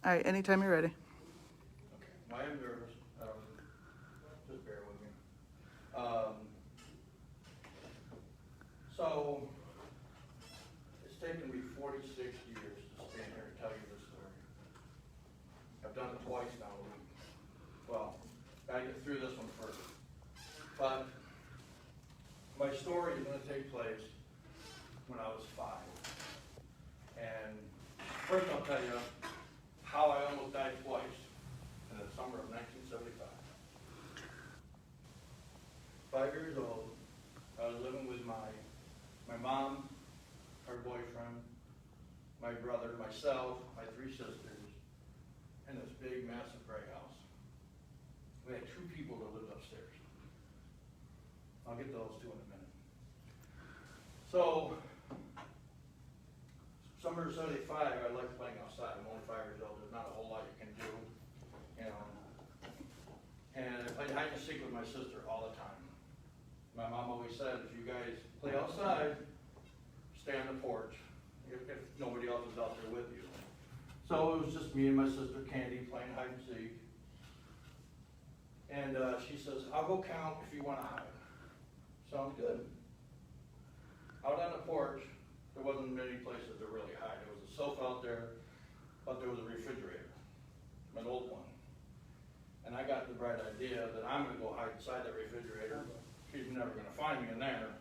All right, anytime you're ready. Okay, I am nervous. Just bear with me. So, it's taken me 46 years to stand here and tell you this story. I've done it twice now. Well, gotta get through this one first. But my story is going to take place when I was 5. And first I'll tell you how I almost died twice in the summer of 1975. 5 years old, I was living with my mom, her boyfriend, my brother, myself, my 3 sisters, in this big, massive gray house. We had 2 people that lived upstairs. I'll get to those 2 in a minute. So, summer of 75, I liked playing outside. I'm only 5 years old. There's not a whole lot you can do, you know. And I played hide and seek with my sister all the time. My mom always said, if you guys play outside, stay on the porch if nobody else is out there with you. So it was just me and my sister Candy playing hide and seek. And she says, I'll go count if you want to hide. Sounds good. Out on the porch, there wasn't many places to really hide. There was a sofa out there, but there was a refrigerator, an old one. And I got the bright idea that I'm going to go hide inside that refrigerator. She's never going to find me in there.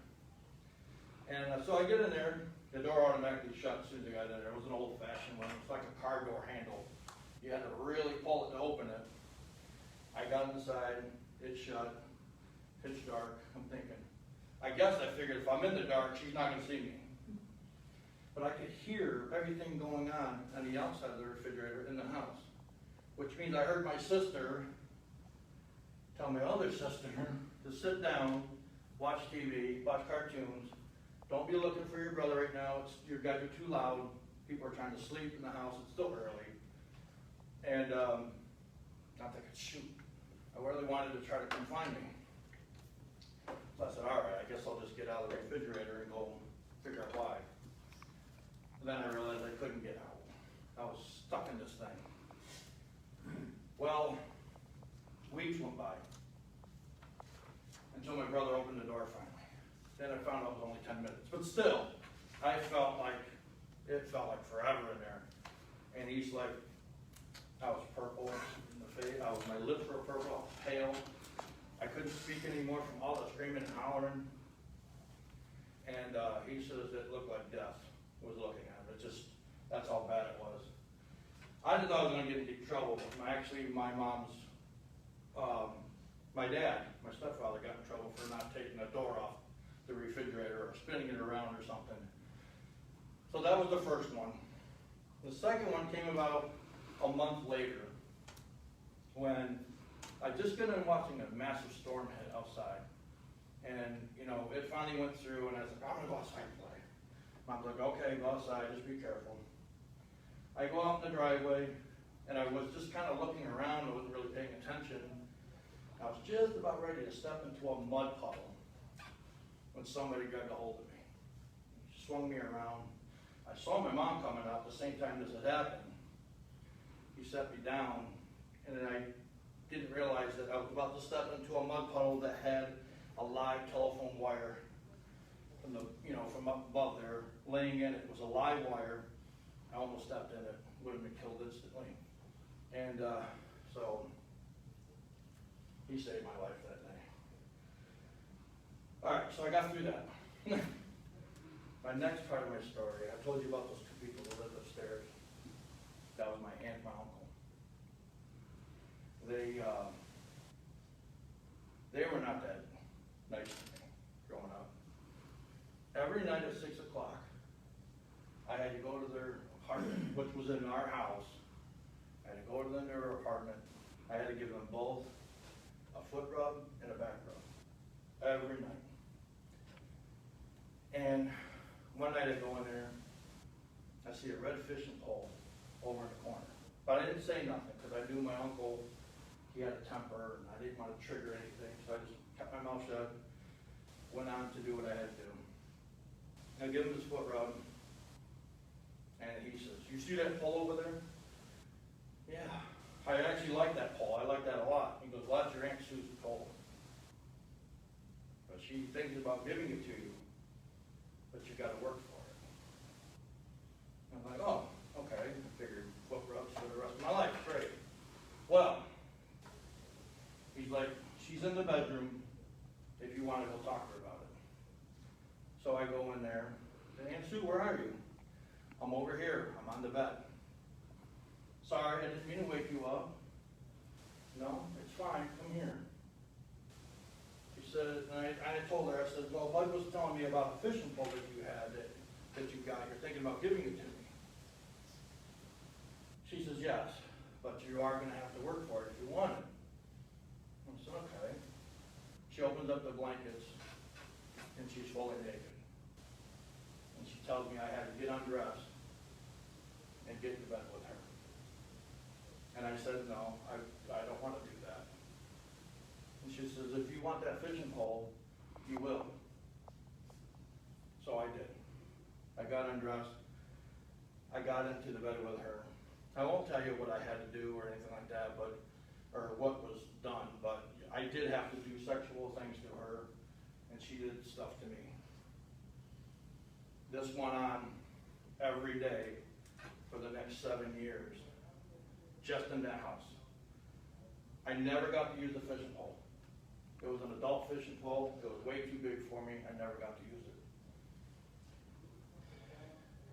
And so I get in there. The door automatically shut as soon as I got in there. It was an old-fashioned one. It was like a car door handle. You had to really pull it to open it. I got inside. It shut. Pitch dark. I'm thinking, I guess I figured if I'm in the dark, she's not going to see me. But I could hear everything going on the outside of the refrigerator in the house, which means I heard my sister tell my other sister to sit down, watch TV, watch cartoons. Don't be looking for your brother right now. You guys are too loud. People are trying to sleep in the house. It's still early. And not that I could shoot. I really wanted to try to come find me. So I said, all right, I guess I'll just get out of the refrigerator and go figure out why. Then I realized I couldn't get out. I was stuck in this thing. Well, weeks went by until my brother opened the door finally. Then I found out it was only 10 minutes. But still, it felt like forever in there. And he's like, I was purple in the face. My lips were purple, I was pale. I couldn't speak anymore from all the screaming and hollering. And he says it looked like death was looking at him. That's how bad it was. I just thought I was going to get in deep trouble. Actually, my dad, my stepfather, got in trouble for not taking the door off the refrigerator or spinning it around or something. So that was the first one. The second one came about a month later when I just got in watching a massive storm hit outside. And, it finally went through, and I was like, I'm going to go outside and play. Mom's like, okay, go outside, just be careful. I go out in the driveway, and I was just kind of looking around. I wasn't really paying attention. I was just about ready to step into a mud puddle when somebody grabbed a hold of me. He swung me around. I saw my mom coming out the same time this had happened. He set me down, and then I didn't realize that I was about to step into a mud puddle that had a live telephone wire from up above there laying in it. It was a live wire. I almost stepped in it, would have been killed instantly. And so he saved my life that day. All right, so I got through that. My next part of my story, I told you about those 2 people that lived upstairs. That was my aunt and my uncle. They were not that nice to me growing up. Every night at 6 o'clock, I had to go to their apartment, which was in our house. I had to go to their apartment. I had to give them both a foot rub and a back rub every night. And one night I go in there, I see a red fishing pole over in the corner. But I didn't say nothing because I knew my uncle, he had a temper, and I didn't want to trigger anything. So I just kept my mouth shut, went on to do what I had to do. I give him his foot rub, and he says, you see that pole over there? I actually like that pole. I like that a lot. He goes, well, that's your Aunt Sue's pole. But she thinks about giving it to you, but you got to work for it. I'm like, oh, okay. I figured foot rubs for the rest of my life. Great. Well, he's like, she's in the bedroom if you want to go talk to her about it. So I go in there. Aunt Sue, where are you? I'm over here. I'm on the bed. Sorry, I didn't mean to wake you up. No, it's fine. Come here. She said, and I told her, I said, well, Bud was telling me about the fishing pole that you had, that you got. You're thinking about giving it to me. She says, yes, but you are going to have to work for it if you want it. I said, okay. She opens up the blankets, and she's fully naked. And she tells me I had to get undressed and get to bed with her. And I said, no, I don't want to do that. And she says, if you want that fishing pole, you will. So I did. I got undressed. I got into the bed with her. I won't tell you what I had to do or anything like that, or what was done, but I did have to do sexual things to her, and she did stuff to me. This went on every day for the next 7 years, just in that house. I never got to use the fishing pole. It was an adult fishing pole. It was way too big for me. I never got to use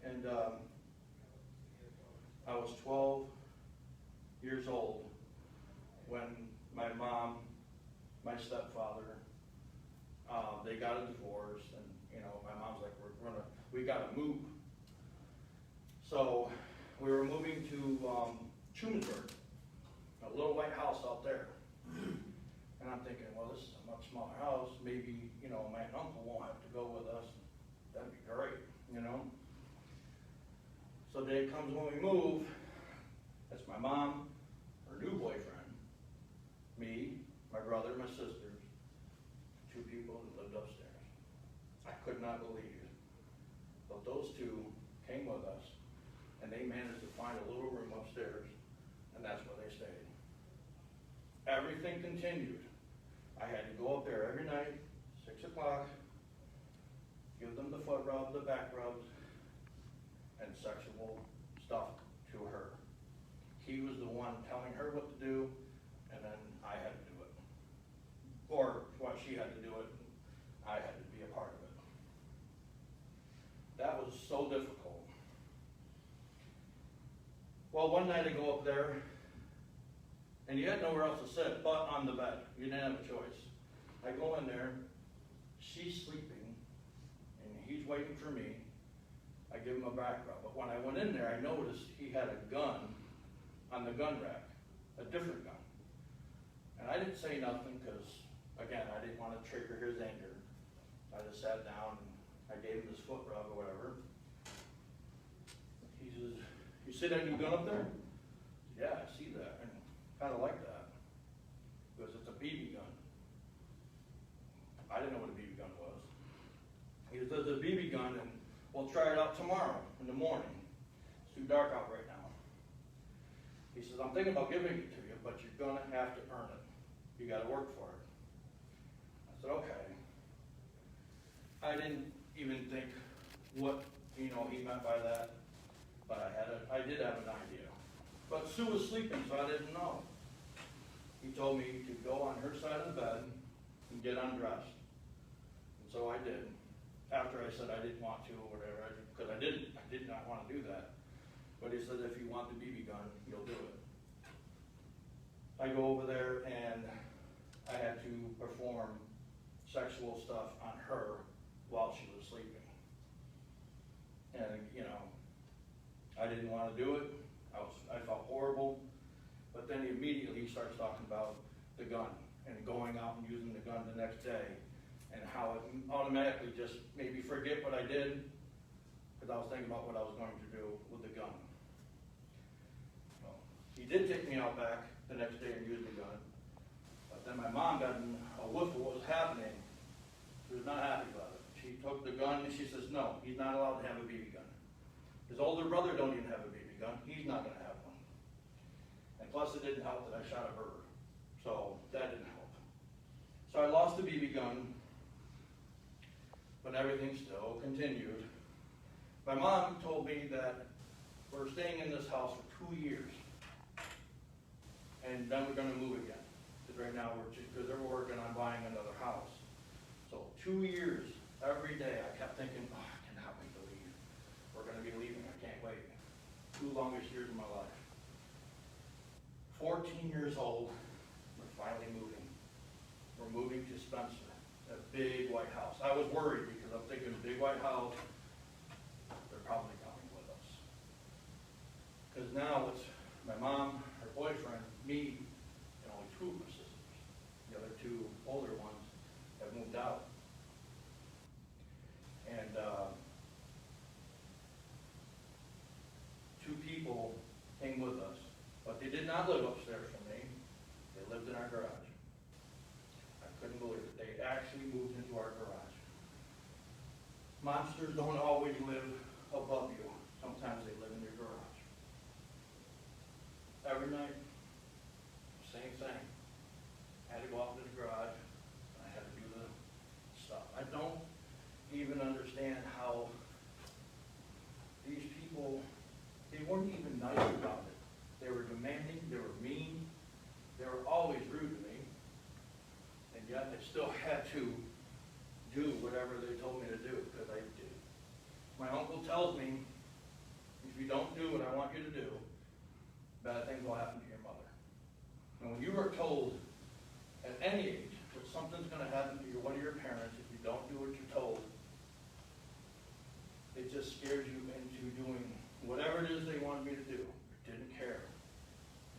it. And I was 12 years old when my mom, my stepfather, they got a divorce, and my mom's like, we gotta move. So we were moving to Schumansburg, a little white house out there. And I'm thinking, well, this is a much smaller house. Maybe, my uncle won't have to go with us. That'd be great, So day comes when we move. That's my mom, her new boyfriend, me, my brother, my sisters, 2 people that lived upstairs. I could not believe it. But those 2 came with us, and they managed to find a little room upstairs, and that's where they stayed. Everything continued. I had to go up there every night, 6 o'clock, give them the foot rub, the back rubs, and sexual stuff to her. He was the one telling her what to do, and then I had to do it. Or what she had to do it, I had to be a part of it. That was so difficult. Well, one night I go up there, and you had nowhere else to sit but on the bed. You didn't have a choice. I go in there, she's sleeping, and he's waiting for me. I give him a back rub. But when I went in there, I noticed he had a gun on the gun rack, a different gun. And I didn't say nothing because, again, I didn't want to trigger his anger. I just sat down and I gave him this foot rub or whatever. He says, you see that new gun up there? Yeah, I see that. And kind of like that. Because it's a BB gun. I didn't know what a BB gun was. He says, there's a BB gun, and we'll try it out tomorrow in the morning. It's too dark out right now. He says, I'm thinking about giving it to you, but you're going to have to earn it. You got to work for it. I said, okay. I didn't even think what he meant by that, but I did have an idea. But Sue was sleeping, so I didn't know. He told me to go on her side of the bed and get undressed. And so I did. After I said I didn't want to or whatever, because I did not want to do that. But he said, if you want the BB gun, you'll do it. I go over there and I had to perform sexual stuff on her while she was sleeping. And, I didn't want to do it. I felt horrible. But then immediately he starts talking about the gun and going out and using the gun the next day, and how it automatically just made me forget what I did, because I was thinking about what I was going to do with the gun. Well, he did take me out back the next day and use the gun, but then my mom got a whiff of what was happening. She was not happy about it. She took the gun and she says, no, he's not allowed to have a BB gun. His older brother don't even have a BB gun. He's not going to have one. And And plus it didn't help that I shot a bird. So that didn't help. So I lost the BB gun, but everything still continued. My mom told me that we're staying in this house for 2 years, and then we're going to move again. Because right now because they're working on buying another house. So 2 years, every day, I kept thinking, oh, I cannot wait to leave. We're going to be leaving, I can't wait. 2 longest years of my life. 14 years old, we're finally moving. We're moving to Spencer, a big white house. I was worried because I'm thinking big white house, they're probably coming with us. Because now it's my mom, her boyfriend, me, and only 2 of my sisters. The other 2 older ones have moved out. And 2 people came with us, but they did not live upstairs from me. They lived in our garage. I couldn't believe it. They actually moved into our garage. Monsters don't always live above you. Sometimes they live in your garage. Every night, same thing. I had to go out to the garage, and I had to do the stuff. I don't even understand how these people, they weren't even nice about it. They were demanding, they were mean, they were always rude to me, and yet I still had to do whatever they told me to do, because I did. My uncle tells me, if you don't do what I want you to do, bad things will happen to your mother. And when you are told at any age that something's going to happen to one of your parents if you don't do what you're told, it just scares you into doing whatever it is they wanted me to do. I didn't care.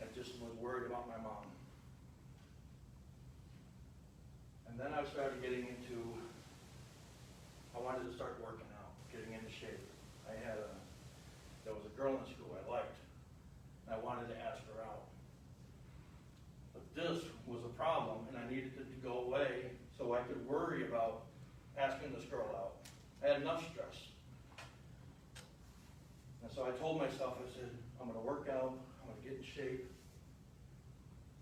I just was worried about my mom. And then I started getting into, I wanted to start working out, getting into shape. There was a girl in school I liked, and I wanted to ask her out. But this was a problem, and I needed it to go away so I could worry about asking this girl out. I had enough stress. And so I told myself, I said, I'm going to work out, I'm going to get in shape,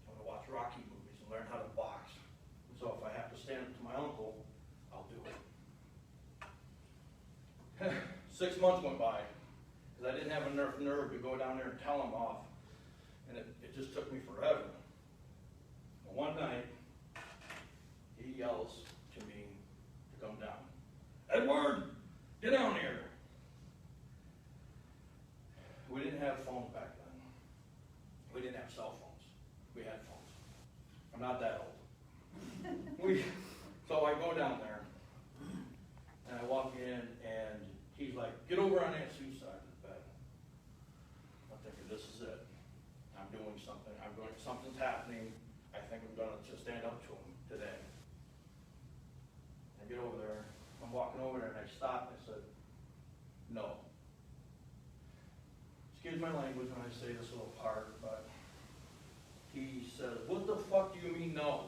I'm going to watch Rocky movies and learn how to box. And so if I have to stand up to my uncle, I'll do it. 6 months went by, because I didn't have enough nerve to go down there and tell him off. And it just took me forever. But one night, he yells to me to come down. Edward, get down here. We didn't have phones back then. We didn't have cell phones. We had phones. I'm not that old. So I go down there, and I walk in, and he's like, get over on Aunt Sue's side of the bed. I'm thinking, this is it. I'm doing something. Something's happening. I think I'm going to just stand up to him today. I get over there. I'm walking over there, and I stop, and I said, no. Excuse my language when I say this little part, but he says, what the fuck do you mean no?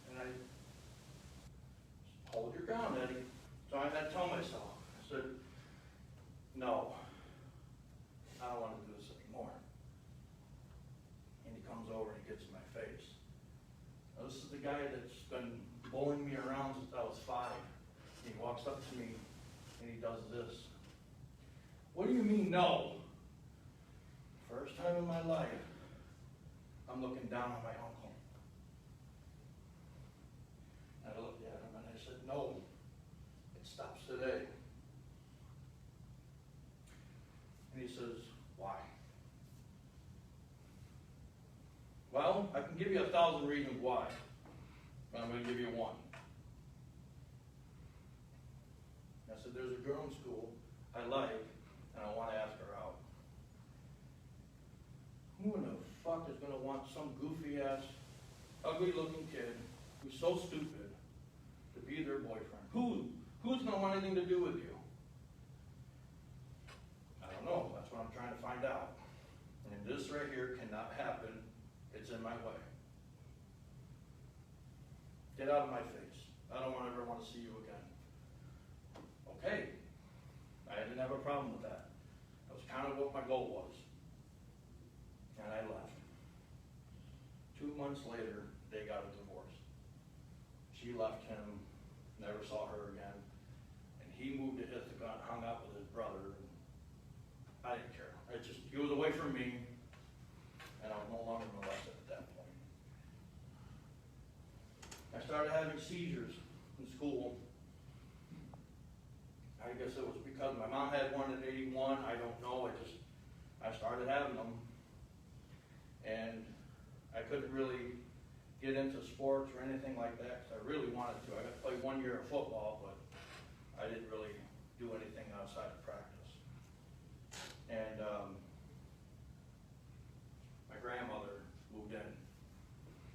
And I, hold your ground, Eddie. So I had to tell myself, I said, no, I don't want to do this anymore. And he comes over and he gets in my face. Now, this is the guy that's been bullying me around since I was 5. And he walks up to me and he does this. What do you mean, no? First time in my life, I'm looking down on my uncle. And I looked at him and I said, no, it stops today. And he says, why? Well, I can give you 1,000 reasons why, but I'm going to give you one. I said, there's a girl in school I like, and I want to ask her out. Who in the fuck is going to want some goofy-ass, ugly-looking kid who's so stupid to be their boyfriend? Who's going to want anything to do with you? I don't know. That's what I'm trying to find out. And this right here cannot happen. It's in my way. Get out of my face. I don't ever want to see you again. Okay. I didn't have a problem with that. That was kind of what my goal was. And I left. months later, they got a divorce. She left him, never saw her again, and he moved to Ithaca and hung out with his brother. And I didn't care. He was away from me, and I was no longer molested at that point. I started having seizures in school. I guess it was because my mom had one in '81. I don't know. I started having them, and I couldn't really get into sports or anything like that because I really wanted to. I got to play 1 year of football, but I didn't really do anything outside of practice. And my grandmother moved in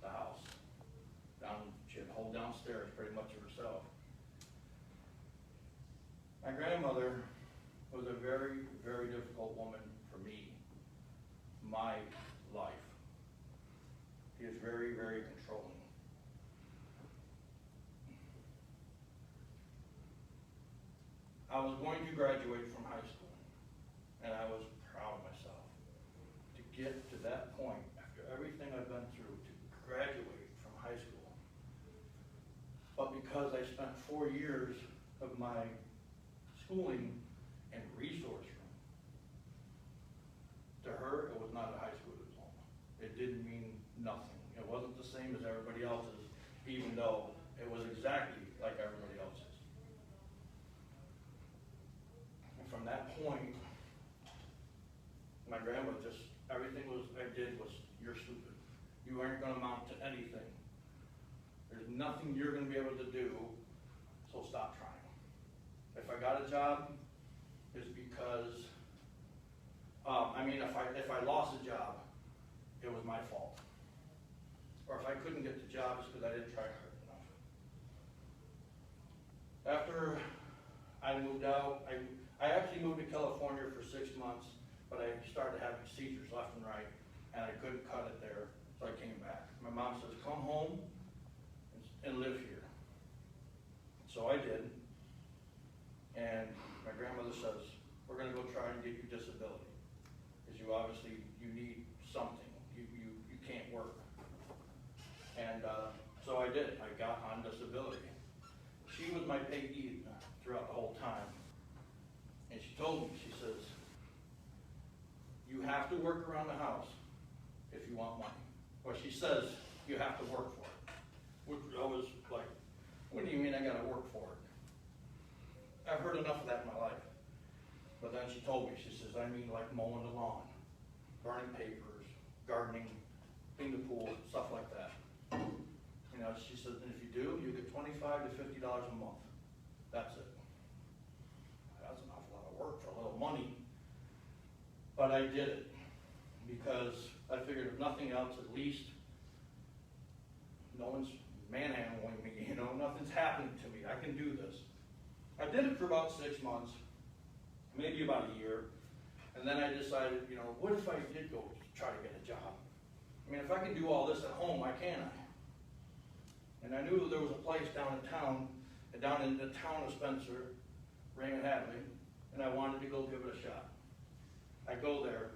the house. She had the whole downstairs pretty much to herself. My grandmother was a very, very difficult woman for me, my life. She was very, very controlling. I was going to graduate from high school, and I was proud of myself to get to that point after everything I've been through to graduate from high school. But because I spent 4 years of my schooling in resource room, to her it was not a high school diploma. It didn't mean nothing. It wasn't the same as everybody else's, even though it was exactly like everybody else's. And from that point, my grandma everything I did was, you're stupid. You aren't going to amount to anything. There's nothing you're going to be able to do, so stop trying. If I got a job, it's because, if I lost a job, it was my fault. Or if I couldn't get the job, it's because I didn't try hard enough. After I moved out, I actually moved to California for 6 months, but I started having seizures left and right, and I couldn't cut it there, so I came back. My mom says, come home and live here. So I did, and my grandmother says, we're going to go try and get you disability, because you need something. You can't work. And so I did. I got on disability. She was my payee throughout the whole time. And she told me, she says, you have to work around the house if you want money. Well, she says you have to work for it. Which I was like, what do you mean I got to work for it? I've heard enough of that in my life. But then she told me, she says, I mean like mowing the lawn, burning papers, gardening, clean the pool, stuff like that. She said, and if you do, you get $25 to $50 a month. That's it. That's an awful lot of work for a little money. But I did it because I figured if nothing else, at least no one's manhandling me, nothing's happening to me. I can do this. I did it for about 6 months, maybe about a year, and then I decided, what if I did go try to get a job? If I can do all this at home, why can't I? And I knew there was a place down in the town of Spencer, Raymond Hadley, and I wanted to go give it a shot. I go there,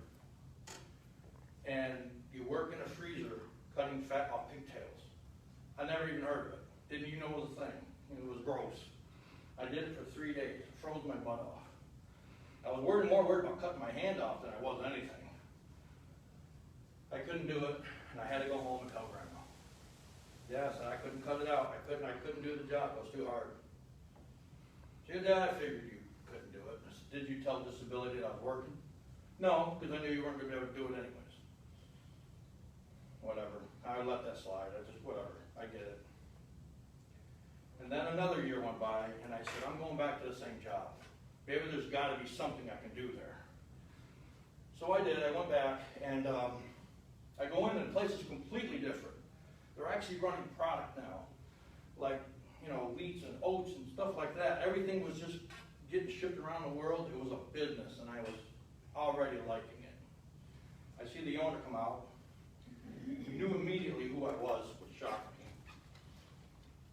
and you work in a freezer cutting fat off pigtails. I never even heard of it. Didn't even know it was a thing. It was gross. I did it for 3 days. Froze my butt off. I was more worried about cutting my hand off than I was anything. I couldn't do it, and I had to go home and tell Grandma. Yes, I couldn't cut it out. I couldn't do the job. It was too hard. She said, Dad, I figured you couldn't do it. I said, did you tell disability that I was working? No, because I knew you weren't going to be able to do it anyways. Whatever. I let that slide. Whatever. I get it. And then another year went by, and I said, I'm going back to the same job. Maybe there's got to be something I can do there. So I did. I went back, and I go in, and the place is completely different. They're actually running product now, like, wheats and oats and stuff like that. Everything was just getting shipped around the world. It was a business, and I was already liking it. I see the owner come out. He knew immediately who I was, which shocked me.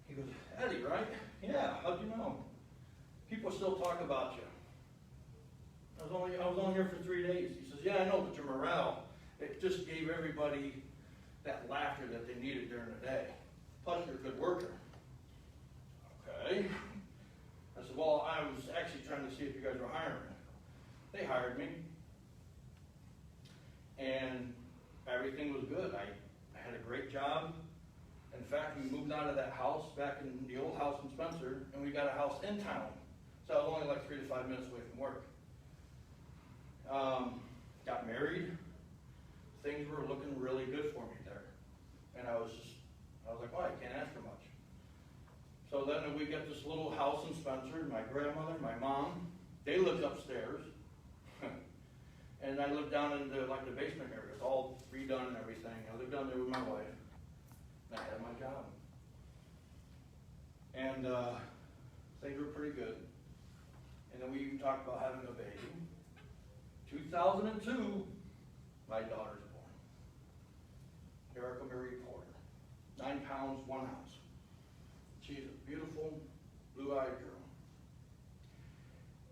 He goes, Eddie, right? Yeah, how'd you know? People still talk about you. I was only here for 3 days. He says, yeah, I know, but your morale, it just gave everybody that laughter that they needed during the day. Plus, you're a good worker. Okay. I said, well, I was actually trying to see if you guys were hiring. They hired me. And everything was good. I had a great job. In fact, we moved out of that house back in the old house in Spencer, and we got a house in town. So I was only like 3 to 5 minutes away from work. Got married. Things were looking really good for me there. And I was like, well, I can't ask for much. So then we got this little house in Spencer. My grandmother, my mom, they lived upstairs. And I lived down in the basement area. It's all redone and everything. I lived down there with my wife. And I had my job. And things were pretty good. And then we even talked about having a baby. 2002, my daughter's born. Erica Marie Porter. 9 pounds, 1 ounce. She's a beautiful, blue-eyed girl.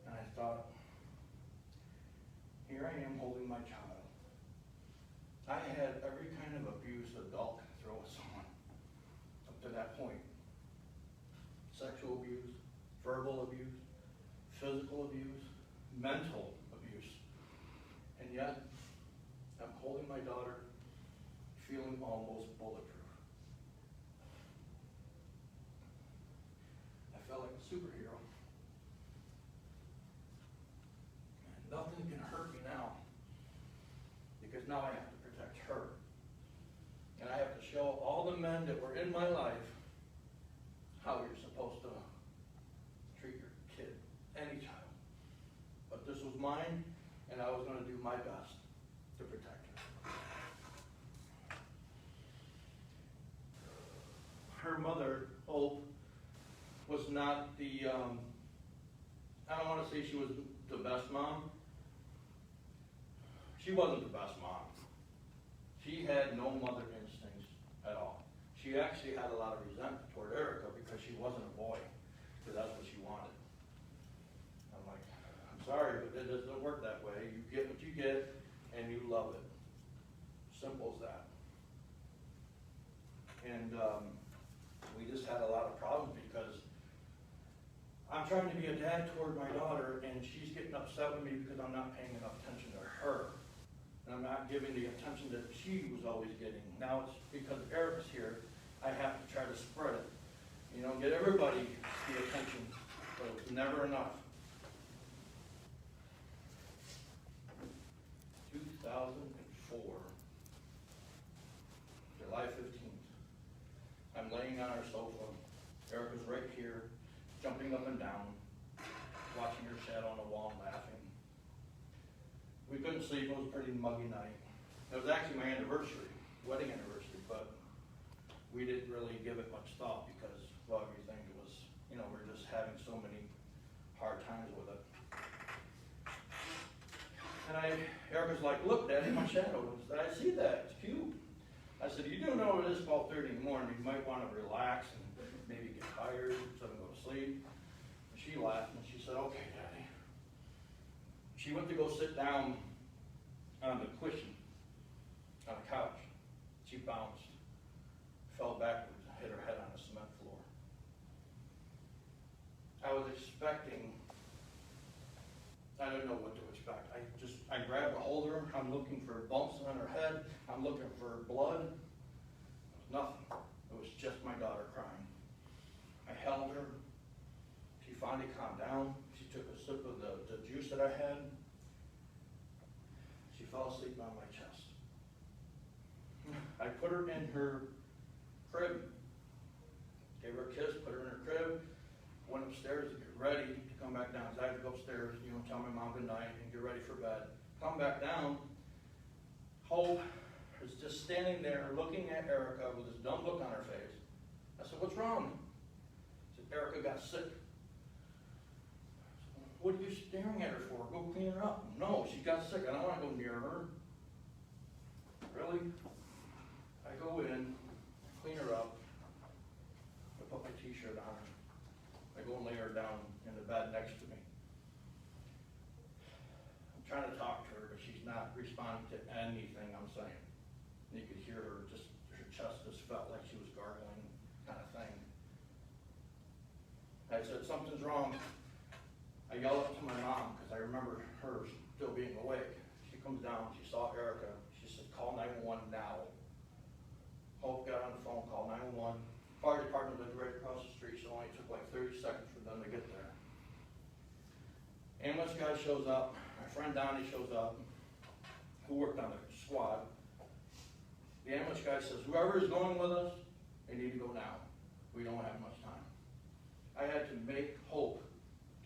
And I thought, here I am holding my child. I had every kind of abuse adult can throw at someone up to that point. Sexual abuse, verbal abuse, physical abuse, mental abuse. And yet, I'm holding my daughter, feeling almost bulletproof. I felt like a superhero. And nothing can hurt me now, because now I have to protect her. And I have to show all the men that were in my life how you're supposed to treat your kid, any child. But this was mine, and I was going to do my best to protect her. Her mother, Hope, was not the, I don't want to say she was the best mom. She wasn't the best mom. She had no mother instincts at all. She actually had a lot of resentment toward Erica because she wasn't a boy, because that's what she wanted. I'm like, I'm sorry, but it doesn't work that way. You get what you get, and you love it. Simple as that. And we just had a lot of problems because I'm trying to be a dad toward my daughter, and she's getting upset with me because I'm not paying enough attention to her. And I'm not giving the attention that she was always getting. Now it's because Eric's here, I have to try to spread it. You know, get everybody the attention, but it's never enough. 2004, July 15th. I'm laying on our sofa. Erica's right here, jumping up and down, watching her shadow on the wall and laughing. We couldn't sleep. It was a pretty muggy night. It was actually my anniversary, wedding anniversary, but we didn't really give it much thought because, well, everything was, you know, we're just having so many hard times with it. And Erica's like, look, Daddy, my shadow. I said, I see that. It's cute. I said, you do know it is 12:30 in the morning. You might want to relax and maybe get tired so I can go to sleep. And she laughed and she said, okay, Daddy. She went to go sit down on the cushion on the couch. She bounced, fell backwards, and hit her head on the cement floor. I was expecting, I didn't know what to expect. I grabbed a hold of her. I'm looking for bumps on her head. I'm looking for blood. It was nothing. It was just my daughter crying. I held her. She finally calmed down. She took a sip of the juice that I had. She fell asleep on my chest. I put her in her crib. Gave her a kiss, put her in her crib, went upstairs to get ready to come back down. So I had to go upstairs, you know, tell my mom good night and get ready for bed. Come back down. Hope was just standing there looking at Erica with this dumb look on her face. I said, what's wrong? She said, Erica got sick. I said, what are you staring at her for? Go clean her up. No, she got sick. I don't want to go near her. Really? I go in, clean her up. I put my t-shirt on her. I go and lay her down in the bed next to me. I'm trying to talk to her, but she's not responding to anything I'm saying. You could hear her just chest just felt like she was gargling, kind of thing. I said, something's wrong. I yelled up to my mom, because I remember her still being awake. She comes down, she saw Erica, she said, call 911 now. Hope got on the phone, called 911. Fire department lived right across the street, so it only took like 30 seconds for them to get there. Ambulance guy shows up, my friend Donnie shows up, who worked on the squad. The ambulance guy says, whoever is going with us, they need to go now. We don't have much time. I had to make Hope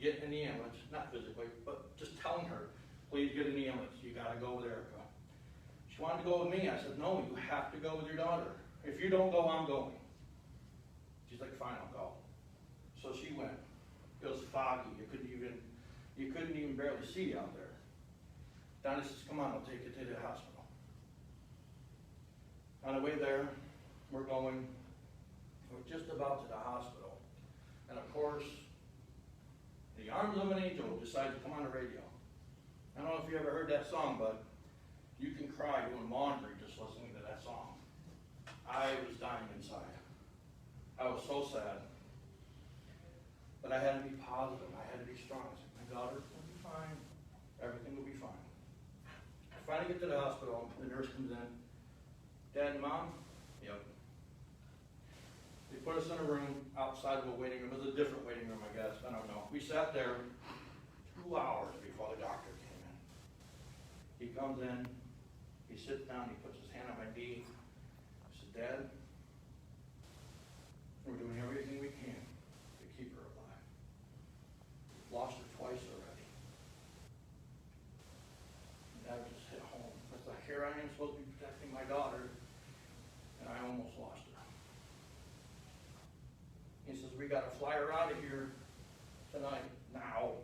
get in the ambulance, not physically, but just telling her, please get in the ambulance, you gotta go with Erica. She wanted to go with me. I said, no, you have to go with your daughter. If you don't go, I'm going. She's like, fine, I'll go. So she went. It was foggy. You couldn't even barely see out there. Donnie says, come on, I'll take you to the hospital. On the way there, we're just about to the hospital. And of course, the arms of an angel decided to come on the radio. I don't know if you ever heard that song, but you can cry doing laundry just listening to that song. I was dying inside. I was so sad. But I had to be positive. I had to be strong. I said, my daughter will be fine. Everything will be fine. I finally get to the hospital. The nurse comes in. Dad and Mom? Yep. They put us in a room outside of a waiting room. It was a different waiting room, I guess. I don't know. We sat there 2 hours before the doctor came in. He comes in. He sits down. He puts his hand on my knee. I said, Dad, we're doing everything we can to keep her alive. We've lost her twice already. And that just hit home. It's like, here I am supposed to be protecting my daughter, and I almost lost her. He says, we got to fly her out of here tonight, now.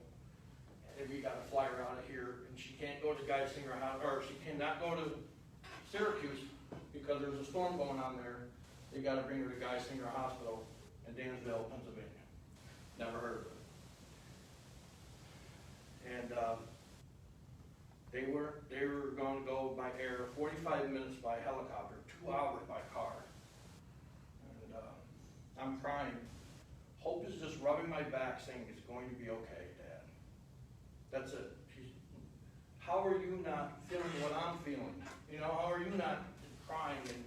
And we got to fly her out of here, and she can't go to Geisinger House, or she cannot go to Syracuse because there's a storm going on there. They got to bring her to Geisinger Hospital in Dansville, Pennsylvania. Never heard of it. And they were going to go by air, 45 minutes by helicopter, 2 hours by car. And I'm crying. Hope is just rubbing my back, saying it's going to be okay, Dad. That's it. How are you not feeling what I'm feeling? You know, how are you not crying? And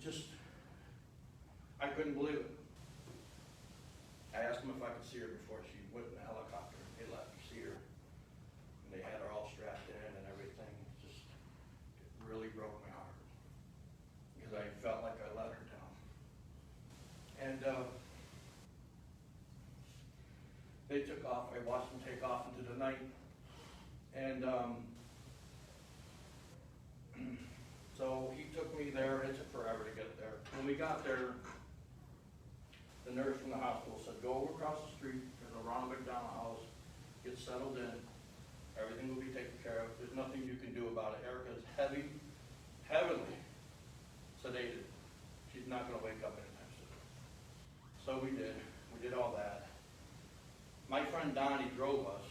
just, I couldn't believe it. I asked them if I could see her before she went in the helicopter. They let me see her. And they had her all strapped in and everything. It really broke my heart. Because I felt like I let her down. And they took off. I watched them take off into the night. And so he took me there. It took forever to get there. When we got there, the nurse from the hospital said, go over across the street. There's a Ronald McDonald house. Get settled in. Everything will be taken care of. There's nothing you can do about it. Erica's heavily sedated. She's not going to wake up anytime soon. So we did. We did all that. My friend Donnie drove us,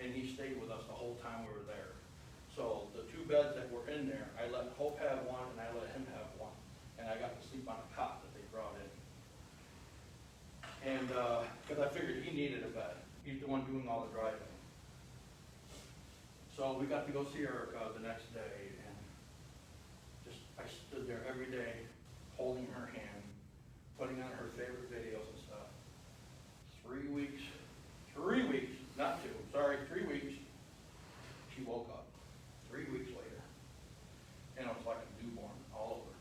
and he stayed with us the whole time we were there. So the 2 beds that were in there, I let Hope have one, and I let him have one. And I got to sleep on a cot that they brought in. And because I figured he needed a bed. He's the one doing all the driving. So we got to go see Erica the next day, and I stood there every day holding her hand, putting on her favorite videos and stuff. 3 weeks, not 2, sorry, 3 weeks, she woke up. 3 weeks later. And it was like a newborn all over.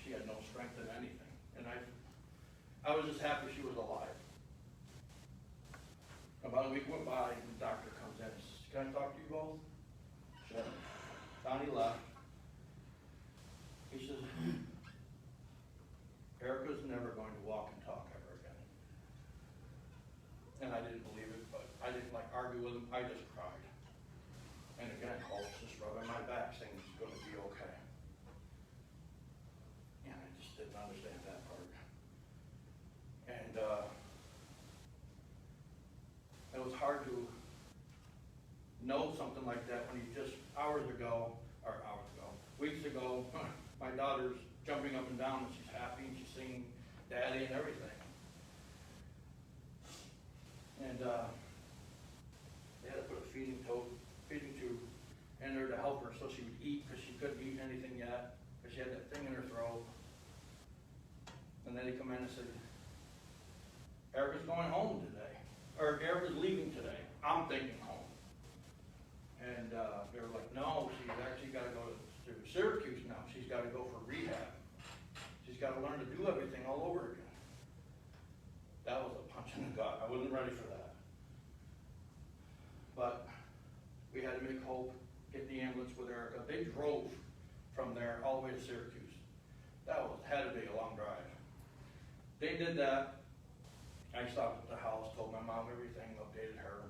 She had no strength in anything. And I was just happy she was alive. About a week went by, and the doctor comes in and says, can I talk to you both? Sure. Donnie left. He says, Erica's never going to walk and talk ever again. And I didn't believe it, but I didn't argue with him. I just cried. And again, Hope's just rubbing my back, saying it's going to be okay. And I just didn't understand that part. And it was hard to know something like that when you just weeks ago, my daughter's jumping up and down and she's happy and she's singing Daddy and everything. And they had to put a feeding tube in her to help her so she would eat, because she couldn't eat anything yet, because she had that thing in her throat. And then they come in and said, Erica's going home today, or Erica's leaving today. I'm thinking home. And they were like, no, she's actually got to go to Syracuse now. She's got to go for rehab. She's got to learn to do everything all over again. That was a punch in the gut. I wasn't ready for that. But we had to make hope, get the ambulance with Erica. They drove from there all the way to Syracuse. That had to be a long drive. They did that. I stopped at the house, told my mom everything, updated her,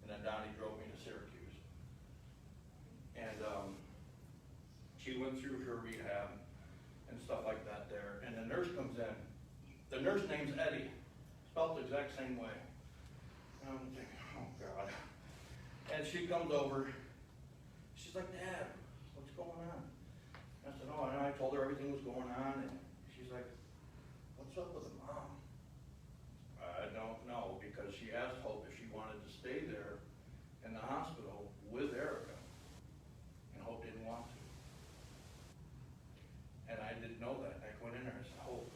and then Donnie drove me to Syracuse. And she went through her rehab and stuff like that there. And the nurse comes in. The nurse name's Eddie, spelled the exact same way. And I'm thinking, oh God. And she comes over. She's like, Dad, what's going on? I said, oh, and I told her everything was going on. And she's like, what's up with the mom? I don't know, because she asked Hope if she wanted to stay there in the hospital with Erica. And Hope didn't want to. And I didn't know that. I went in there and said, Hope,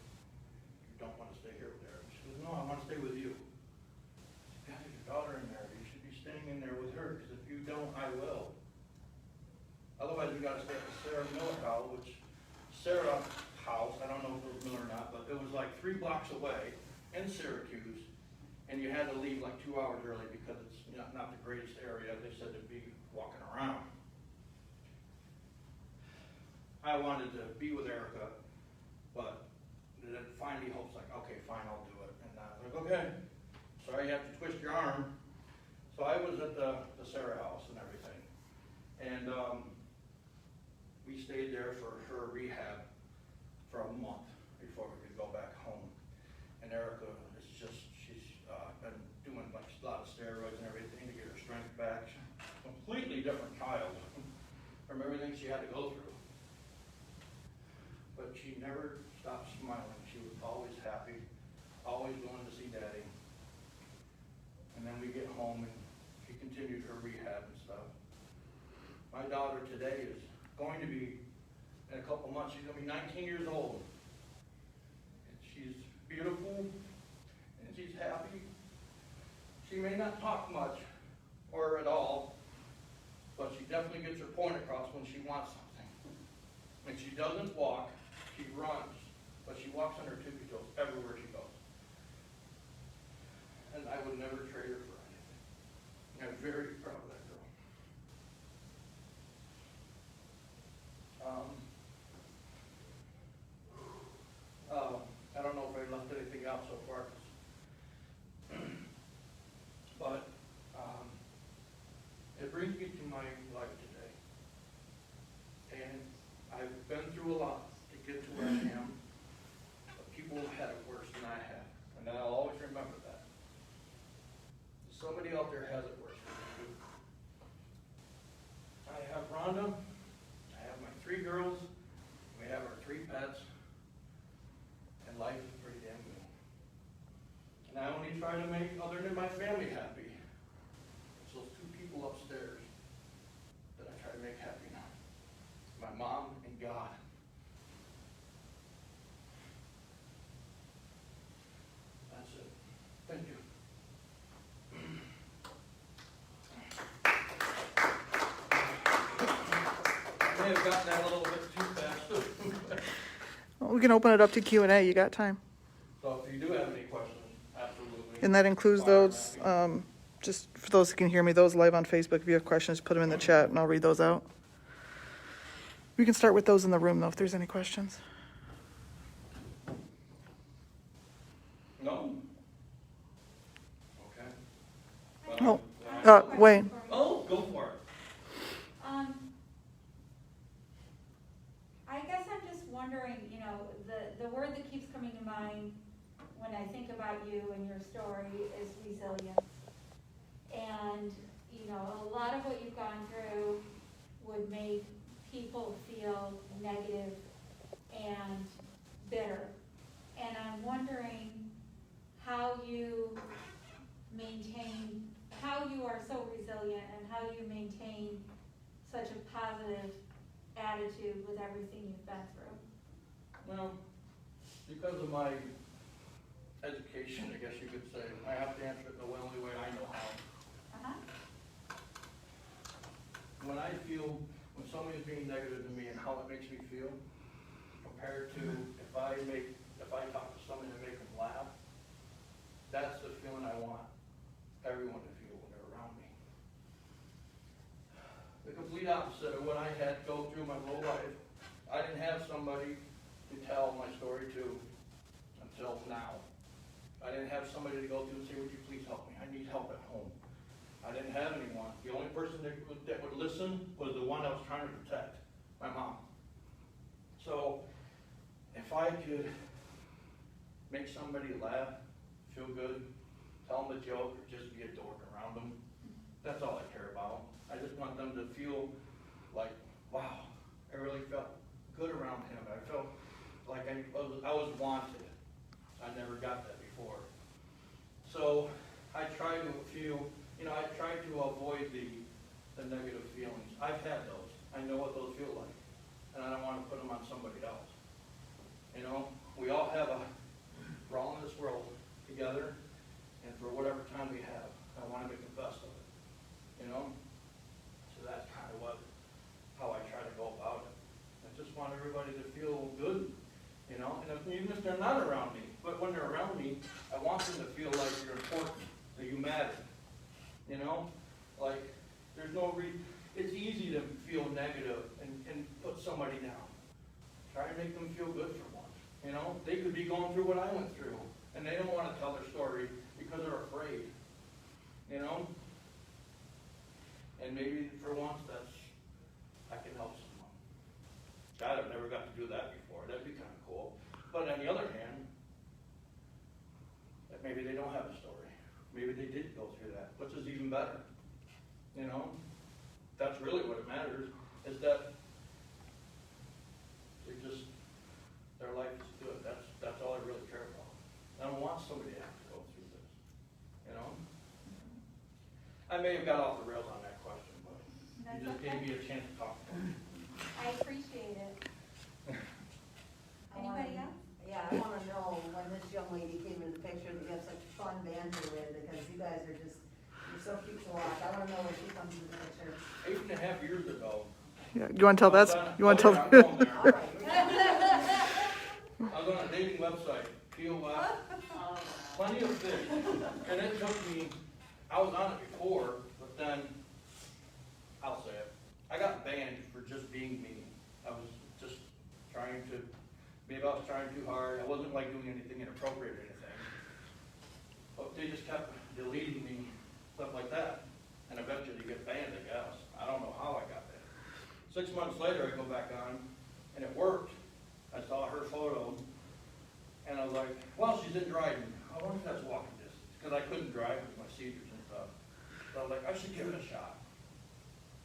you don't want to stay here with Erica. She goes, no, I want to stay with you. I said, God, your daughter in there. You should be staying in there with her, because if you don't, I will. Otherwise, we got to stay at the Sarah Miller house, which Sarah house, I don't know if it was Miller or not, but it was like 3 blocks away in Syracuse, and you had to leave like 2 hours early because it's not the greatest area. They said to be walking around. I wanted to be with Erica, but then finally Hope's like, okay, fine, I'll do it. And I was like, okay, sorry you have to twist your arm. So I was at the Sarah house and everything. And we stayed there for her rehab for a month before we could go back home. And Erica is she's been doing like a lot of steroids and everything to get her strength back. Completely different child from everything she had to go through. But she never stopped smiling. She was always happy, always going to see Daddy. And then we get home and she continued her rehab and stuff. My daughter today is going to be, in a couple months, she's going to be 19 years old. And she's beautiful, and she's happy. She may not talk much, or at all, but she definitely gets her point across when she wants something. And she doesn't walk, she runs, but she walks on her tippy toes everywhere she goes. And I would never trade her for anything. I'm very proud of that girl. I don't know if I left anything out so far, but it brings me to my life today. And I've been through a lot to get to where I am, but people have had it worse than I have, and I'll always remember that. Somebody out there has it worse than I do. I have Rhonda, I have my 3 girls, we have our 3 pets, and life is pretty damn good. And I only try to make other than my family happy. It's those 2 people upstairs that I try to make happy now. My mom and God. That's it. Thank you. I may have gotten that a little bit too fast. Well, we can open it up to Q&A. You got time. So if you do have any questions, absolutely. And that includes those, just for those who can hear me, those live on Facebook. If you have questions, put them in the chat and I'll read those out. We can start with those in the room, though, if there's any questions. No? Okay. Oh, Well, Wayne. oh, go for it. I guess I'm just wondering, the word that keeps coming to mind when I think about you and your story is resilience. And, a lot of what you've gone through would make people feel maintain such a positive attitude with everything you've been through? Well, because of my education, I guess you could say, I have to answer it the only way I know how. Uh-huh. When I feel, when somebody's being negative to me and how it makes me feel, compared to if I talk to somebody and make them laugh, that's the feeling I want everyone to feel when they're around me. The complete opposite of what I had to go through my whole life. I didn't have somebody to tell my story to until now. I didn't have somebody to go to and say, would you please help me? I need help at home. I didn't have anyone. The only person that would listen was the one I was trying to protect, my mom. So if I could make somebody laugh, feel good, tell them a joke, or just be a dork around them, that's all I care about. I just want them to feel like, wow, I really felt good around him. I felt like I was wanted. I never got that before. So I try to feel, I try to avoid the negative feelings. I've had those. I know what those feel like. And I don't want to put them on somebody else. We all we're all in this world together, and for whatever time we have, I want to make the best of it. So that's kind of how I try to go about it. I just want everybody to feel good, and even if they're not around me, but when they're around me, I want them to feel like you're important, that you matter. Like there's no it's easy to feel negative and put somebody down. Try to make them feel good for once. They could be going through what I went through, and they don't want to tell their story because they're afraid. And maybe for once I can help someone. God, I've never got to do that before. That'd be kind of cool. But on the other hand, that maybe they don't have a story. Maybe they did go through that, which is even better. That's really what it matters, is that their life is good. That's all I really care about. I don't want somebody to have to go through this. I may have got off the rails on that question, but you just gave me a chance to talk about it. I appreciate it. Anybody else? Yeah, I want to know when this young lady came in the picture that you have such fun banter with, because you guys are you're so cute to watch. I want to know when she comes in the picture. 8.5 years ago. Yeah, you want to tell that? You want to tell? All right. I was on a dating website, POF, plenty of fish, and it took me, I was on it before, but then, I'll say it, I got banned for just being me. I was just trying to, maybe I was trying too hard, I wasn't like doing anything inappropriate or anything, but they just kept deleting me, stuff like that, and eventually you get banned, I guess. I don't know how I got there. 6 months later, I go back on, and it worked. I saw her photo, and I was like, well, she's in Dryden. I wonder if that's walking distance, because I couldn't drive with my seizures and stuff. So I was like, I should give it a shot.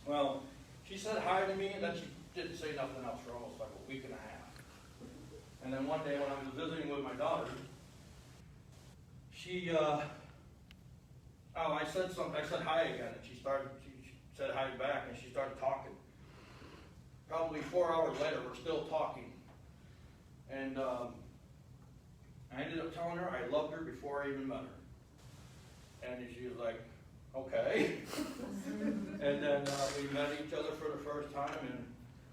Well, she said hi to me, and then she didn't say nothing else for almost like a week and a half. And then one day when I was visiting with my daughter, I said something, I said hi again, and she said hi back, and she started talking. Probably 4 hours later, we're still talking. And I ended up telling her I loved her before I even met her. And she was like, okay. And then we met each other for the first time, and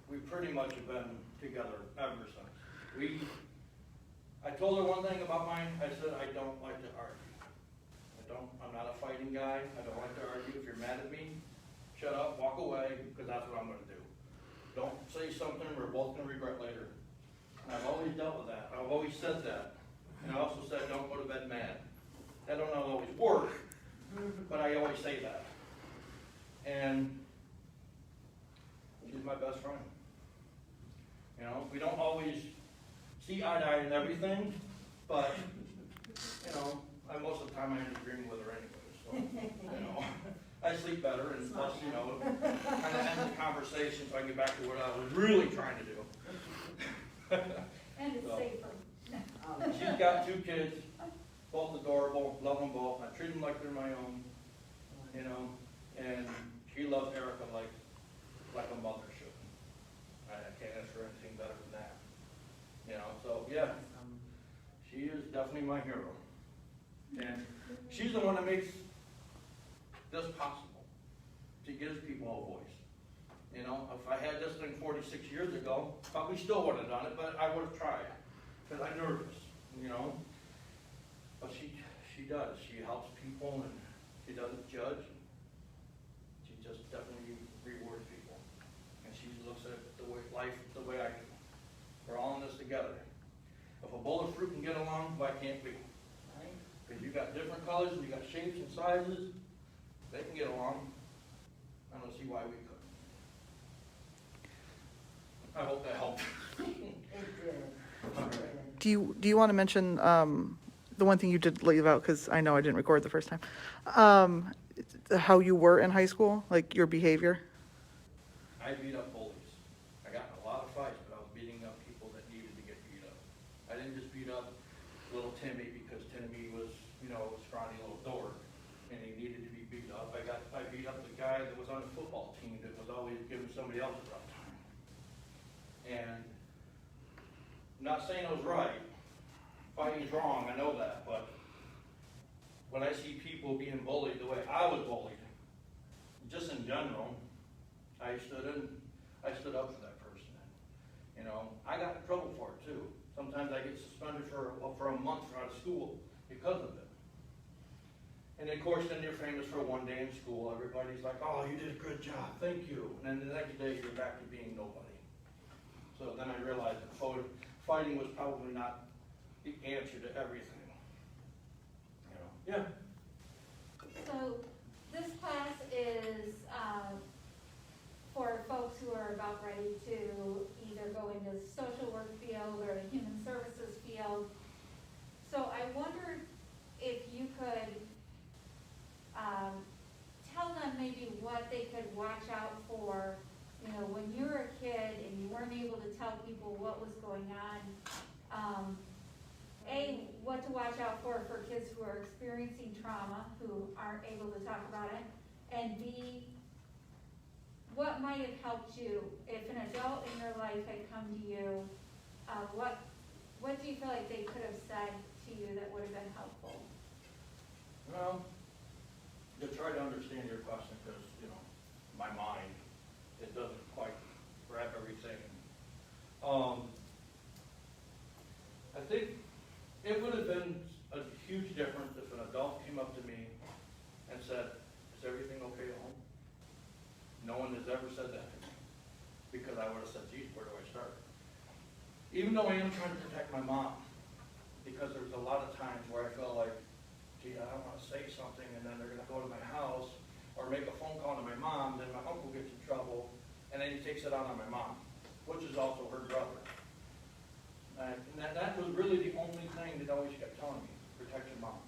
we pretty much have been together ever since. I told her one thing about mine. I said, I don't like to argue. I'm not a fighting guy. I don't like to argue. If you're mad at me, shut up, walk away, because that's what I'm going to do. Don't say something we're both going to regret later. And I've always dealt with that. I've always said that. And I also said, don't go to bed mad. That don't always work, but I always say that. And she's my best friend. We don't always see eye to eye in everything, but, most of the time I end up agreeing with her anyway. So, I sleep better, and plus, kind of end the conversation so I can get back to what I was really trying to do. And it's safer. She's got 2 kids, both adorable, love them both. I treat them like they're my own, and She loved Erica like a mother should. I can't ask for anything better than that. You know, so yeah, she is definitely my hero. And she's the one that makes this possible, to give people a voice. You know, if I had this thing 46 years ago, probably still would have done it, but I would have tried, because I'm nervous, you know. But she does. She helps people, and she doesn't judge. She just definitely rewards people. And she looks at life the way I do. We're all in this together. If a bowl of fruit can get along, why can't we? Because you got different colors, and you got shapes and sizes. They can get along. I don't see why we couldn't. I hope that helped. It did. Do you want to mention the one thing you did leave out, because I know I didn't record the first time, how you were in high school, like your behavior? I beat up bullies. I got in a lot of fights, but I was beating up people that needed to get beat up. I didn't just beat up little Timmy because Timmy was, you know, a scrawny little dork and he needed to be beat up. I beat up the guy that was on the football team that was always giving somebody else a rough time. And I'm not saying I was right. Fighting's wrong, I know that, but when I see people being bullied the way I was bullied, just in general, I stood up for that person. You know, I got in trouble for it too. Sometimes I get suspended for a month out of school because of it. And of course, then you're famous for one day in school. Everybody's like, "Oh, you did a good job, thank you." And then the next day, you're back to being nobody. So then I realized that fighting was probably not the answer to everything. You know? Yeah. So this class is for folks who are about ready to either go into the social work field or the human services field. So I wondered if you could tell them maybe what they could watch out for, you know, when you were a kid and you weren't able to tell people what was going on. A, what to watch out for kids who are experiencing trauma, who aren't able to talk about it, and B, what might have helped you if an adult in your life had come to you? What do you feel like they could have said to you that would have been helpful? Well, to try to understand your question, because, you know, my mind, it doesn't quite grab everything. I think it would have been a huge difference if an adult came up to me and said, "Is everything okay at home?" No one has ever said that to me, because I would have said, "Geez, where do I start?" Even though I am trying to protect my mom, because there's a lot of times where I felt like, gee, I don't want to say something, and then they're going to go to my house or make a phone call to my mom, then my uncle gets in trouble, and then he takes it out on my mom, which is also her brother. And that was really the only thing that always kept telling me, protect your mom.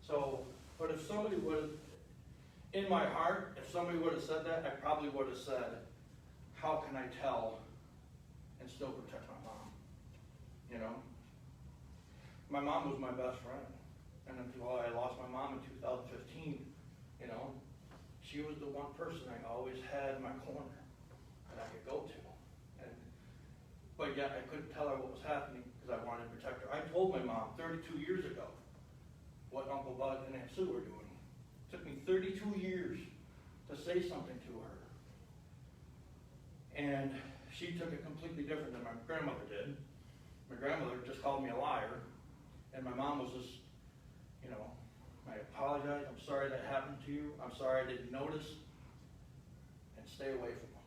So, but if somebody would, in my heart, if somebody would have said that, I probably would have said, how can I tell and still protect my mom? You know? My mom was my best friend. And until I lost my mom in 2015, you know, she was the one person I always had in my corner that I could go to. But yet I couldn't tell her what was happening because I wanted to protect her. I told my mom 32 years ago what Uncle Bud and Aunt Sue were doing. It took me 32 years to say something to her. And she took it completely different than my grandmother did. My grandmother just called me a liar, and my mom was just, you know, I apologize, I'm sorry that happened to you, I'm sorry I didn't notice, and stay away from him.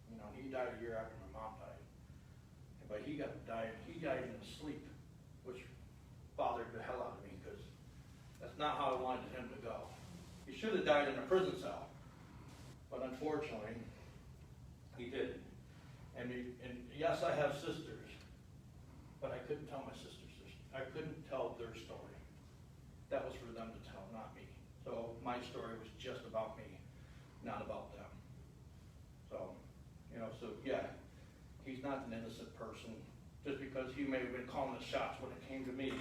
You know, he died a year after my mom died. But he died in his sleep, which bothered the hell out of me, because that's not how I wanted him to go. He should have died in a prison cell, but unfortunately, he didn't. And yes, I have sisters, but I couldn't tell my sisters. I couldn't tell their story. That was for them to tell, not me. So my story was just about me, not about them. So, you know, so yeah. He's not an innocent person. Just because he may have been calling the shots when it came to me,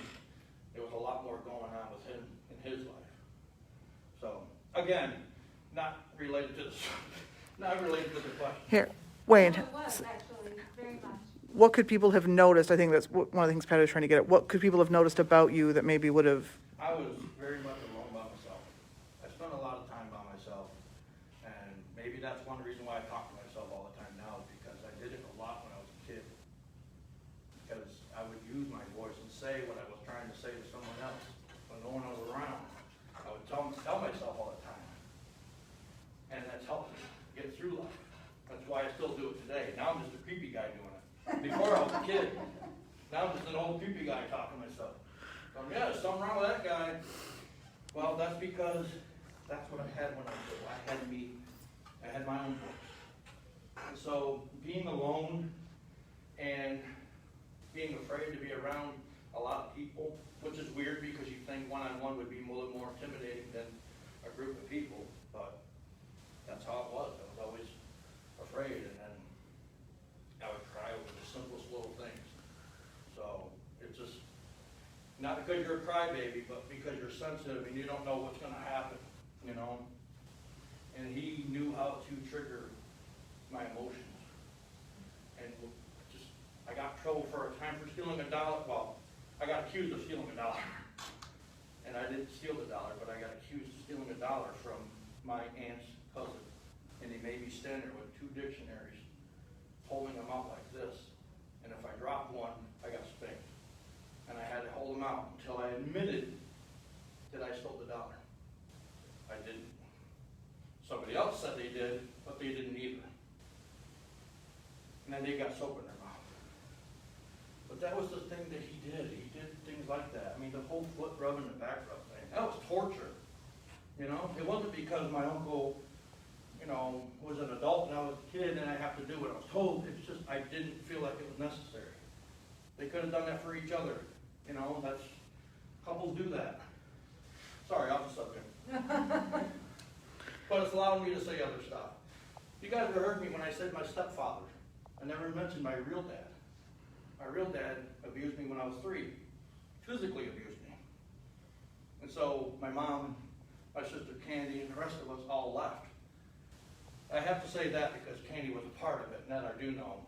there was a lot more going on with him in his life. So, again, not related to the, not related to the question. Here, Wayne, No, it was actually, very much. what could people have noticed? I think that's one of the things Patty was trying to get at. What could people have noticed about you that maybe would have, I was very much alone by myself. I spent a lot of time by myself, and maybe that's one reason why I talk to myself all the time now, is because I did it a lot when I was a kid. Because I would use my voice and say what I was trying to say to someone else when no one was around. I would tell myself all the time. And that's helped me get through life. That's why I still do it today. Now I'm just a creepy guy doing it. Before I was a kid, now I'm just an old creepy guy talking to myself. Yeah, there's something wrong with that guy. Well, that's because that's what I had when I was little. I had me. I had my own voice. And so being alone and being afraid to be around a lot of people, which is weird because you think one-on-one would be a little more intimidating than a group of people, but that's how it was. I was always afraid, and then I would cry over the simplest little things. So it's just, not because you're a crybaby, but because you're sensitive and you don't know what's gonna happen, you know? And he knew how to trigger my emotions. And just, I got in trouble for a time for stealing $1. Well, I got accused of stealing $1. And I didn't steal the dollar, but I got accused of stealing $1 from my aunt's cousin. And he made me stand there with 2 dictionaries, holding them out like this. And if I dropped one, I got spanked. And I had to hold them out until I admitted that I stole the dollar. I didn't. Somebody else said they did, but they didn't either. And then they got soap in their mouth. But that was the thing that he did. He did things like that. I mean, the whole foot rub and the back rub thing, that was torture. You know, it wasn't because my uncle, you know, was an adult and I was a kid and I have to do what I was told. It's just, I didn't feel like it was necessary. They could have done that for each other. You know, that's, couples do that. Sorry, off the subject. But it's allowing me to say other stuff. You guys ever heard me when I said my stepfather? I never mentioned my real dad. My real dad abused me when I was 3. Physically abused me. And so my mom, my sister Candy, and the rest of us all left. I have to say that because Candy was a part of it, and that I do know.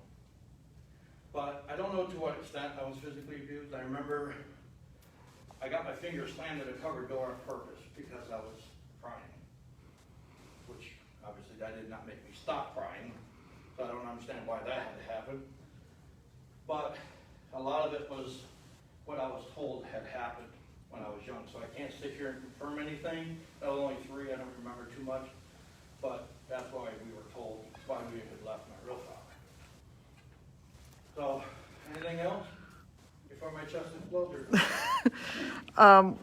But I don't know to what extent I was physically abused. I remember I got my finger slammed in a cupboard door on purpose because I was crying. Which, obviously, that did not make me stop crying. So I don't understand why that had to happen. But a lot of it was what I was told had happened when I was young. So I can't sit here and confirm anything. I was only 3, I don't remember too much. But that's why we were told why we had left my real father. So, anything else before my chest explodes?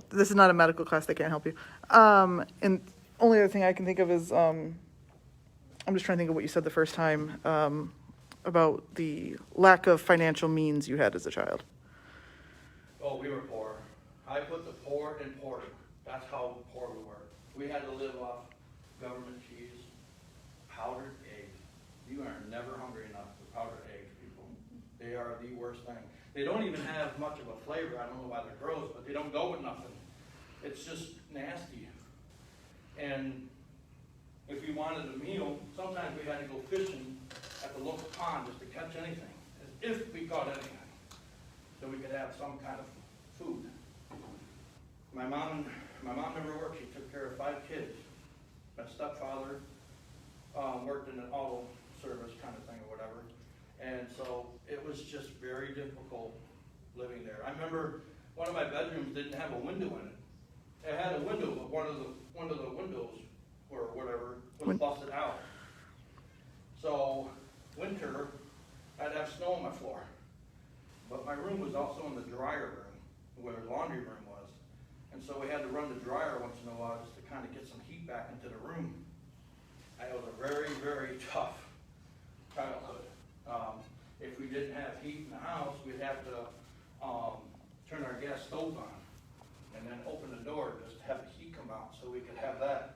this is not a medical class, they can't help you. And only other thing I can think of is, I'm just trying to think of what you said the first time, about the lack of financial means you had as a child. Oh, we were poor. I put the poor in poorer. That's how poor we were. We had to live off government cheese, powdered eggs. You are never hungry enough for powdered eggs, people. They are the worst thing. They don't even have much of a flavor. I don't know why they're gross, but they don't go with nothing. It's just nasty. And if we wanted a meal, sometimes we had to go fishing at the local pond just to catch anything, as if we caught anything, so we could have some kind of food. My mom never worked. She took care of 5 kids. My stepfather worked in an auto service kind of thing or whatever. And so it was just very difficult living there. I remember one of my bedrooms didn't have a window in it. It had a window, but one of the windows or whatever was busted out. So winter, I'd have snow on my floor. But my room was also in the dryer room, where the laundry room was. And so we had to run the dryer once in a while just to kind of get some heat back into the room. It was a very, very tough childhood. If we didn't have heat in the house, we'd have to turn our gas stove on and then open the door just to have the heat come out so we could have that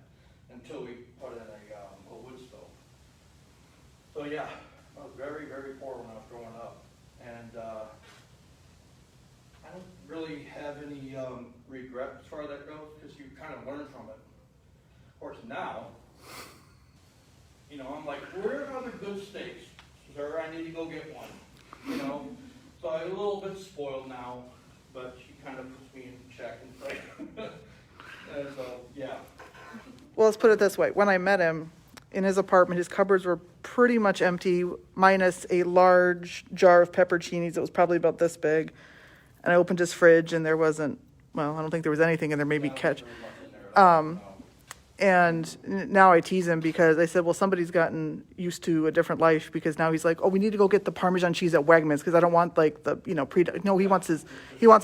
until we put in a wood stove. So yeah, I was very, very poor when I was growing up. And I don't really have any regret as far as that goes, because you kind of learn from it. Of course, now, You know, I'm like, where are the good steaks? Sir, I need to go get one, you know? So I'm a little bit spoiled now, but she kind of puts me in check and stuff. And so, yeah. Well, let's put it this way. When I met him, in his apartment, his cupboards were pretty much empty, minus a large jar of pepperoncinis that was probably about this big. And I opened his fridge, and there wasn't, well, I don't think there was anything in there, maybe Yeah, I don't ketchup. think there was much in there at all, no. And now I tease him because I said, well, somebody's gotten used to a different life, because now he's like, oh, we need to go get the Parmesan cheese at Wegmans, because I don't want like the, you know, no, he wants his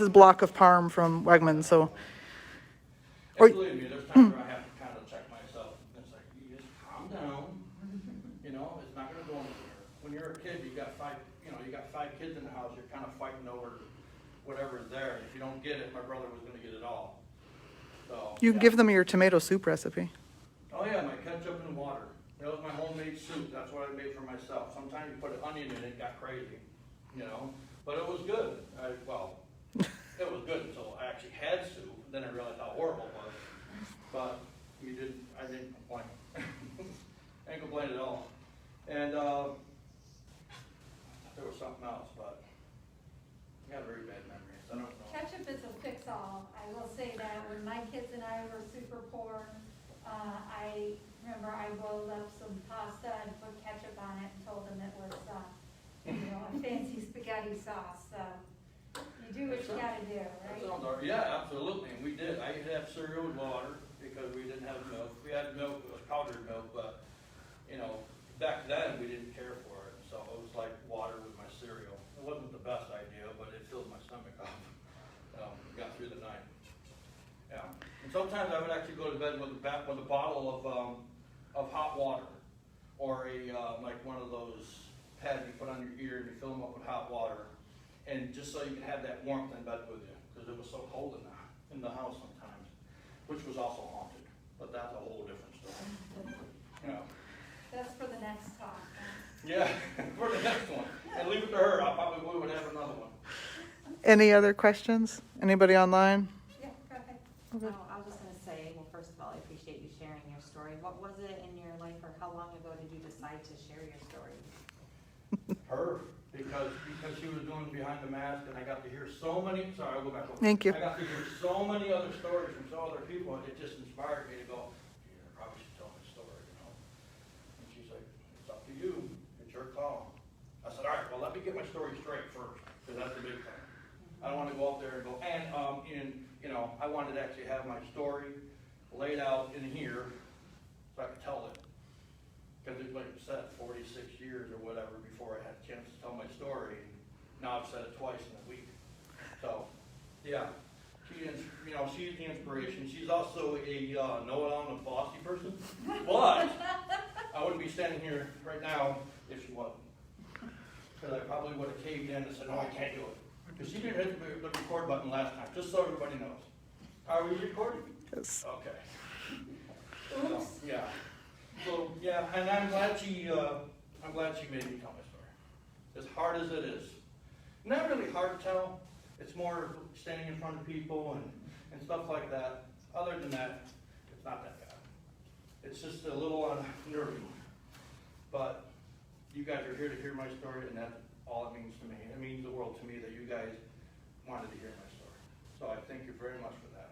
block of Parm from Wegmans, so. Or- And believe me, there's times where I have to kind of check myself. It's like, you just calm down. You know, it's not gonna go anywhere. When you're a kid, you got five kids in the house, you're kind of fighting over whatever's there. If you don't get it, my brother was gonna get it all. So. You can yeah. give them your tomato soup recipe. Oh yeah, my ketchup and water. That was my homemade soup. That's what I made for myself. Sometimes you put an onion in it, got crazy, you know? But it was good. It was good until I actually had soup. Then I realized how horrible it was. But I didn't complain. I didn't complain at all. And there was something else, but I got very bad memories. I don't know. Ketchup is a fix-all. I will say that when my kids and I were super poor, I remember I rolled up some pasta and put ketchup on it and told them it was, a fancy spaghetti sauce. So you do what you gotta do, That right? sounds all right. Yeah, absolutely. And we did. I had cereal with water because we didn't have milk. We had milk, it was powdered milk, but, you know, back then we didn't care for it. So it was like water with my cereal. It wasn't the best idea, but it filled my stomach up. Got through the night. Yeah. And sometimes I would actually go to bed with a bottle of hot water, or like one of those pads you put on your ear and you fill them up with hot water, and just so you can have that warmth in bed with you, because it was so cold in the house sometimes, which was also haunted. But that's a whole different story. Yeah. That's for the next talk. Yeah, for the next one. And leave it to her. I probably would have another one. Any other questions? Anybody online? Yeah, go ahead. Okay. No, I was just gonna say, well, first of all, I appreciate you sharing your story. What was it in your life, or how long ago did you decide to share your story? Her, because she was doing Behind the Mask, and I got to hear so many, sorry, I'll go back over. Thank you. I got to hear so many other stories from so other people, and it just inspired me to go, yeah, I probably should tell my story, you know? And she's like, it's up to you, it's your call. I said, all right, well, let me get my story straight first, because that's the big thing. I don't want to go up there and go, and, I wanted to actually have my story laid out in here, so I could tell it. Because it's like you said, 46 years or whatever before I had a chance to tell my story. Now I've said it twice in a week. So, yeah, she's the inspiration. She's also a know-it-all and a bossy person. But I wouldn't be standing here right now if she wasn't. Because I probably would have caved in and said, no, I can't do it. Because she didn't hit the record button last time, just so everybody knows. Are we recording? Yes. Okay. Oops. So, yeah. So, yeah, and I'm glad she made me tell my story. As hard as it is. Not really hard to tell. It's more standing in front of people and stuff like that. Other than that, it's not that bad. It's just a little unnerving. But you guys are here to hear my story, and that's all it means to me. It means the world to me that you guys wanted to hear my story. So I thank you very much for that.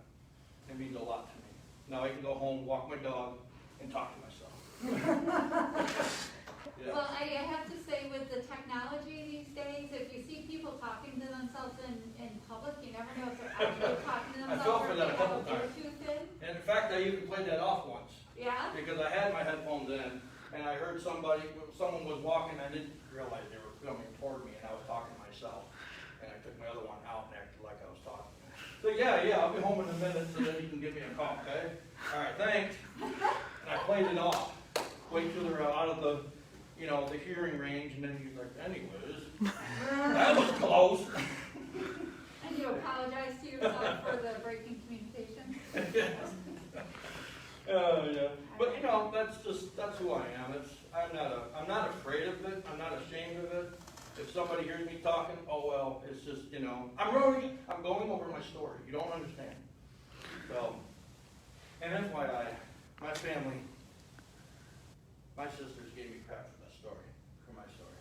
It means a lot to me. Now I can go home, walk my dog, and talk to myself. Yeah. Well, I have to say, with the technology these days, if you see people talking to themselves in public, you never know if they're actually talking to I themselves fell or for if that they a have couple a times. Bluetooth in. And in fact, I even played that off once. Yeah? Because I had my headphones in, and I heard someone was walking, I didn't realize they were coming toward me, and I was talking to myself. And I took my other one out and acted like I was talking. So yeah, I'll be home in a minute, so then you can give me a call, okay? All right, thanks. And I played it off. Wait till they're out of the hearing range, and then he's like, anyways, that was close. And you apologize to yourself for the breaking communication? Yeah. But that's who I am. I'm not afraid of it. I'm not ashamed of it. If somebody hears me talking, oh well, it's just, I'm going over my story. You don't understand. So, and that's why my my sisters gave me crap for that story, for my story.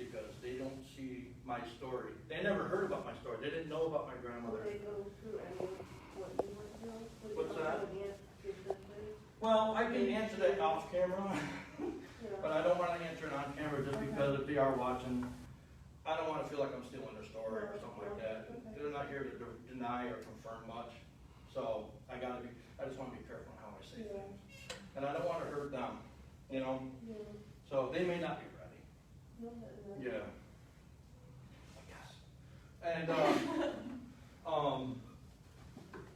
Because they don't see my story. They never heard about my story. They didn't know about my grandmother. Did they go through any of what you went through? Did What's you that? go and give them the- Well, I can answer that off camera, Yeah. but I don't want to answer it on camera just because if they are watching, I don't want to feel like I'm stealing their story or something like that. They're not here to deny or confirm much, so I just want to be careful on how I say Yeah. things. And I don't want to hurt them, you know, Yeah. so they may not be ready. No, no, no. Yeah. I guess. And,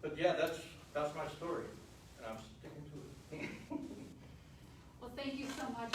but yeah, that's my story, and I'm sticking to it. Well, thank you so much